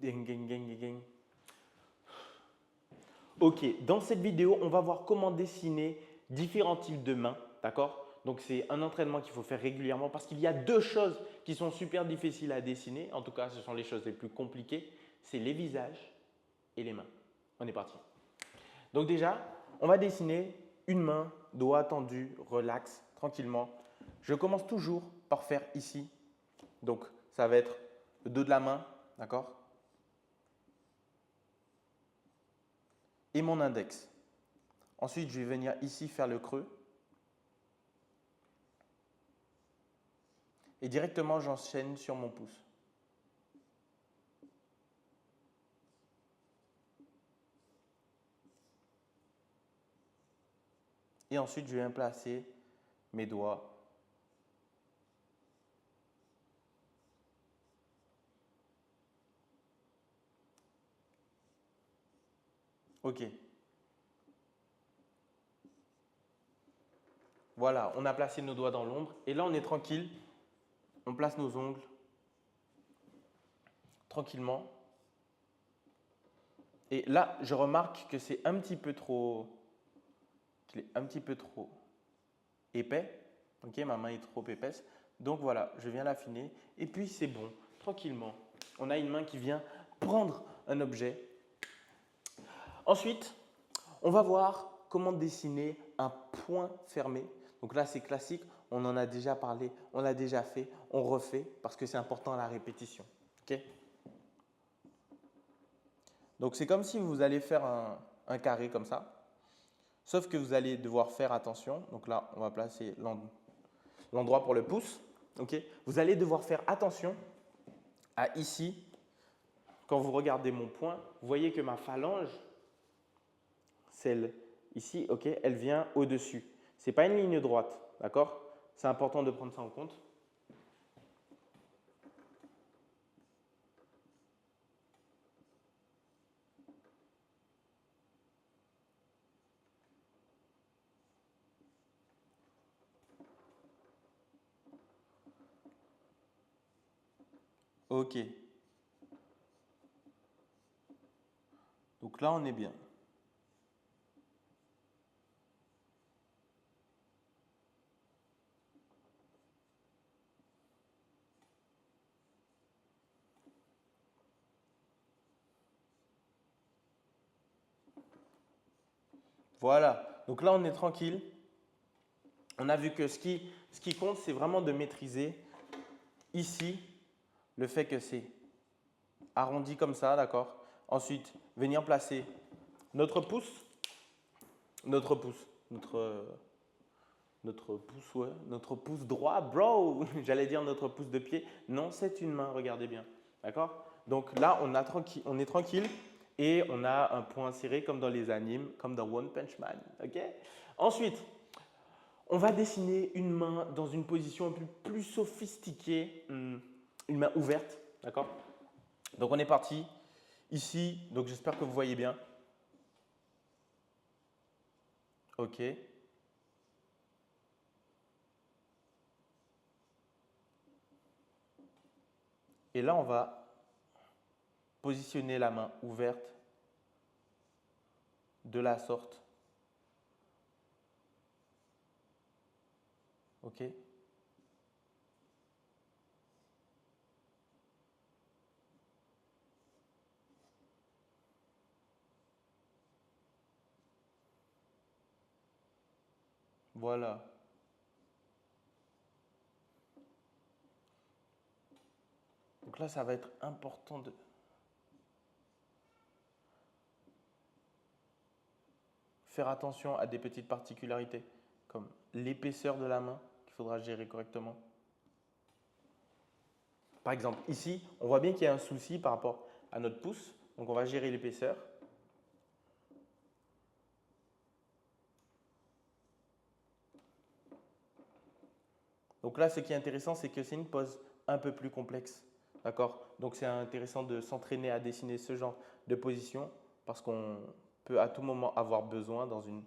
Gang, gang, gang, gang, gang. Ok, dans cette vidéo, on va voir comment dessiner différents types de mains, d'accord? Donc, c'est un entraînement qu'il faut faire régulièrement parce qu'il y a deux choses qui sont super difficiles à dessiner. En tout cas, ce sont les choses les plus compliquées. C'est les visages et les mains. On est parti. Donc déjà, on va dessiner une main, doigt tendu, relax, tranquillement. Je commence toujours par faire ici. Donc, ça va être le dos de la main, d'accord? Et mon index. Ensuite, je vais venir ici faire le creux. Et directement, j'enchaîne sur mon pouce. Et ensuite, je viens placer mes doigts. Ok. Voilà, on a placé nos doigts dans l'ombre. Et là, on est tranquille. On place nos ongles tranquillement. Et là, je remarque que c'est un petit peu trop, qu'il est un petit peu trop épais. Ok, ma main est trop épaisse. Donc voilà, je viens l'affiner. Et puis c'est bon, tranquillement. On a une main qui vient prendre un objet. Ensuite, on va voir comment dessiner un point fermé. Donc là, c'est classique. On en a déjà parlé, on l'a déjà fait, on refait parce que c'est important à la répétition. Ok? Donc c'est comme si vous allez faire un carré comme ça. Sauf que vous allez devoir faire attention. Donc là, on va placer l'endroit pour le pouce. Okay. Vous allez devoir faire attention à ici. Quand vous regardez mon point, vous voyez que ma phalange, celle ici, okay, elle vient au-dessus. Ce n'est pas une ligne droite, d'accord? C'est important de prendre ça en compte. Ok. Donc là, on est bien. Voilà. Donc là, on est tranquille. On a vu que ce qui compte, c'est vraiment de maîtriser ici le fait que c'est arrondi comme ça, d'accord? Ensuite, venir placer notre pouce, notre pouce, notre pouce droit, bro. J'allais dire notre pouce de pied. Non, c'est une main, regardez bien, d'accord? Donc là, on est tranquille et on a un point serré comme dans les animes, comme dans One Punch Man, ok? Ensuite, on va dessiner une main dans une position un peu plus sophistiquée, une main ouverte, d'accord? Donc on est parti ici, donc j'espère que vous voyez bien. Ok. Et là, on va positionner la main ouverte de la sorte. Ok. Voilà. Donc là, ça va être important de faire attention à des petites particularités, comme l'épaisseur de la main qu'il faudra gérer correctement. Par exemple, ici, on voit bien qu'il y a un souci par rapport à notre pouce. Donc, on va gérer l'épaisseur. Donc là, ce qui est intéressant, c'est que c'est une pose un peu plus complexe. D'accord? Donc, c'est intéressant de s'entraîner à dessiner ce genre de position parce qu'on peut à tout moment avoir besoin dans une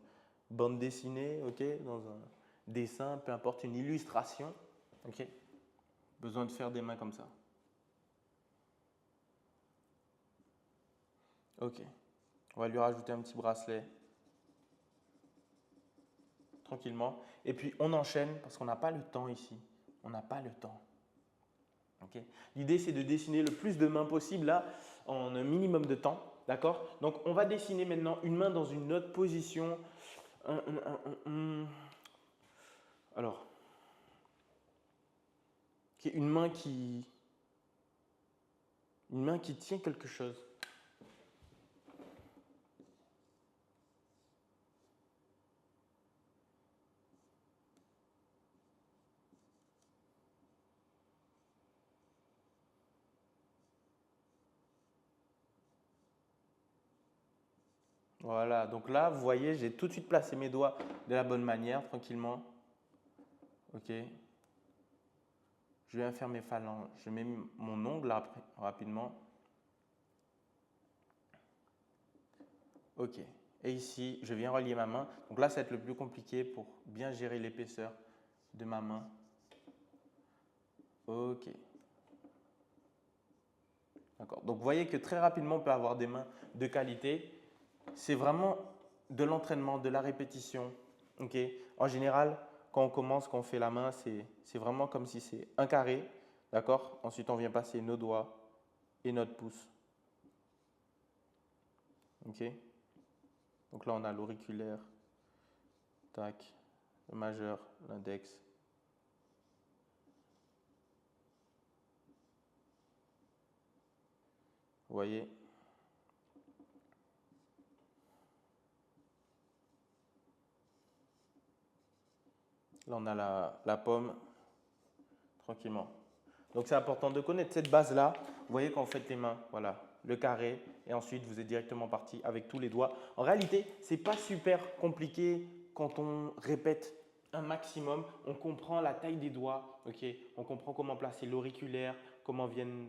bande dessinée, okay, dans un dessin, peu importe, une illustration. Okay, besoin de faire des mains comme ça. Ok. On va lui rajouter un petit bracelet. Tranquillement. Et puis, on enchaîne parce qu'on n'a pas le temps ici. On n'a pas le temps. Ok. L'idée, c'est de dessiner le plus de mains possible là, en un minimum de temps. D'accord? Donc, on va dessiner maintenant une main dans une autre position. Alors, une main qui tient quelque chose. Voilà, donc là, vous voyez, j'ai tout de suite placé mes doigts de la bonne manière, tranquillement. Ok. Je viens faire mes phalanges. Je mets mon ongle là, rapidement. Ok. Et ici, je viens relier ma main. Donc là, ça va être le plus compliqué pour bien gérer l'épaisseur de ma main. Ok. D'accord. Donc vous voyez que très rapidement, on peut avoir des mains de qualité. C'est vraiment de l'entraînement, de la répétition. Ok. En général, quand on commence, quand on fait la main, c'est vraiment comme si c'est un carré. D'accord. Ensuite, on vient passer nos doigts et notre pouce. Ok. Donc là, on a l'auriculaire, tac, le majeur, l'index. Vous voyez? Là, on a la pomme, tranquillement. Donc, c'est important de connaître cette base-là. Vous voyez quand vous faites les mains, voilà, le carré, et ensuite, vous êtes directement parti avec tous les doigts. En réalité, ce n'est pas super compliqué quand on répète un maximum. On comprend la taille des doigts, ok? On comprend comment placer l'auriculaire, comment viennent,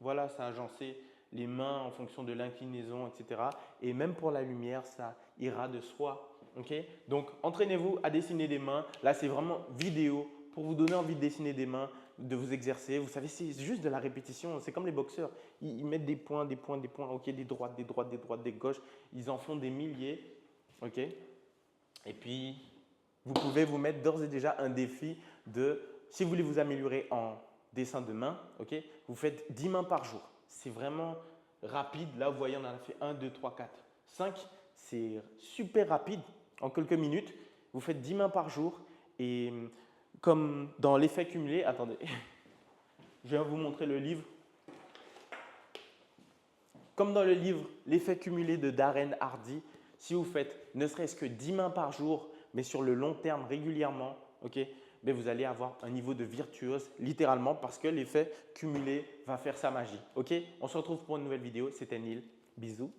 voilà, s'agencer les mains en fonction de l'inclinaison, etc. Et même pour la lumière, ça ira de soi. Okay. Donc, entraînez-vous à dessiner des mains. Là, c'est vraiment vidéo pour vous donner envie de dessiner des mains, de vous exercer. Vous savez, c'est juste de la répétition. C'est comme les boxeurs. Ils mettent des points, des points, des points. Ok, des droites, des droites, des droites, des gauches. Ils en font des milliers. Ok. Et puis, vous pouvez vous mettre d'ores et déjà un défi de, si vous voulez vous améliorer en dessin de main, ok, vous faites 10 mains par jour. C'est vraiment rapide. Là, vous voyez, on en a fait 1, 2, 3, 4, 5. C'est super rapide. En quelques minutes, vous faites 10 mains par jour. Et comme dans l'effet cumulé, attendez, je vais vous montrer le livre. Comme dans le livre L'effet cumulé de Darren Hardy, si vous faites ne serait-ce que 10 mains par jour, mais sur le long terme régulièrement, ok, mais vous allez avoir un niveau de virtuose littéralement parce que l'effet cumulé va faire sa magie. Ok, on se retrouve pour une nouvelle vidéo. C'était Neil. Bisous.